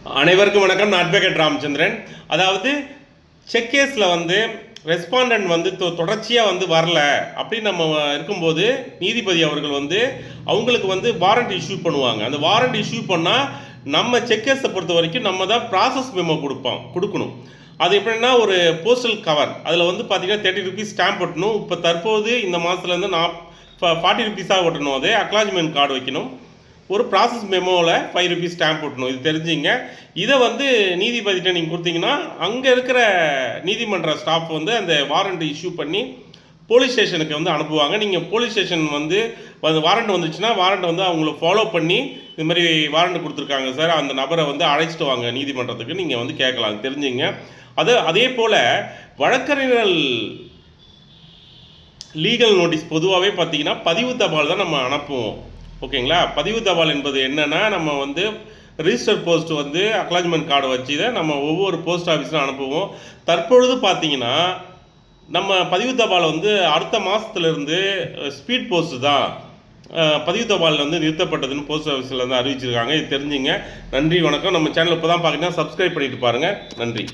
அனைவருக்கும் வணக்கம். நான் அட்வொகேட் ராமச்சந்திரன். அதாவது செக் கேஸில் வந்து ரெஸ்பாண்டன்ட் வந்து தொடர்ச்சியாக வந்து வரல அப்படின்னு நம்ம இருக்கும்போது நீதிபதி அவர்கள் வந்து அவங்களுக்கு வந்து வாரண்ட் இஷ்யூ பண்ணுவாங்க. அந்த வாரண்ட் இஷ்யூ பண்ணால் நம்ம செக் கேஸை பொறுத்த வரைக்கும் நம்ம தான் ப்ராசஸ் மெமோ கொடுக்கணும். அது எப்படின்னா ஒரு போஸ்டல் கவர், அதில் வந்து பார்த்தீங்கன்னா 30 ருபீஸ் ஸ்டாம்ப் ஒட்டணும். இப்போ தற்போது இந்த மாதத்துலேருந்து 40 ருபீஸாக ஒட்டணும். அது அக்னாலஜ்மெண்ட் கார்டு வைக்கணும். ஒரு ப்ராசஸ் மெமோவில் 5 ருபீஸ் ஸ்டாம்ப் போட்டணும். இது தெரிஞ்சுங்க. இதை வந்து நீதிபதிகிட்ட நீங்கள் கொடுத்தீங்கன்னா அங்கே இருக்கிற நீதிமன்ற ஸ்டாஃப் வந்து அந்த வாரண்ட் இஷ்யூ பண்ணி போலீஸ் ஸ்டேஷனுக்கு வந்து அனுப்புவாங்க. நீங்கள் போலீஸ் ஸ்டேஷன் வந்து வாரண்ட் வந்துச்சுன்னா வாரண்ட் வந்து அவங்கள ஃபாலோ பண்ணி இது மாதிரி வாரண்ட் கொடுத்துருக்காங்க சார், அந்த நபரை வந்து அழைச்சிட்டு வாங்க நீதிமன்றத்துக்கு நீங்கள் வந்து கேட்கலாம். தெரிஞ்சுங்க. அதே போல் வழக்கறிஞர்கள் லீகல் நோட்டீஸ் பொதுவாகவே பார்த்தீங்கன்னா பதிவு தபால் தான் நம்ம அனுப்புவோம். ஓகேங்களா? பதிவு தபால் என்பது என்னென்னா, நம்ம வந்து ரிஜிஸ்டர் போஸ்ட் வந்து அக்னாலஜ்மெண்ட் கார்டு வச்சு தான் நம்ம ஒவ்வொரு போஸ்ட் ஆஃபீஸில் அனுப்புவோம். தற்பொழுது பார்த்தீங்கன்னா நம்ம பதிவு தபால் வந்து அடுத்த மாதத்துலேருந்து ஸ்பீட் போஸ்ட்டு தான் பதிவு தபால் வந்து நிறுத்தப்பட்டதுன்னு போஸ்ட் ஆஃபீஸில் வந்து அறிவிச்சிருக்காங்க. இது தெரிஞ்சுங்க. நன்றி, வணக்கம். நம்ம சேனல் இப்போ தான் பார்க்குறீங்கன்னா சப்ஸ்கிரைப் பண்ணிட்டு பாருங்கள். நன்றி.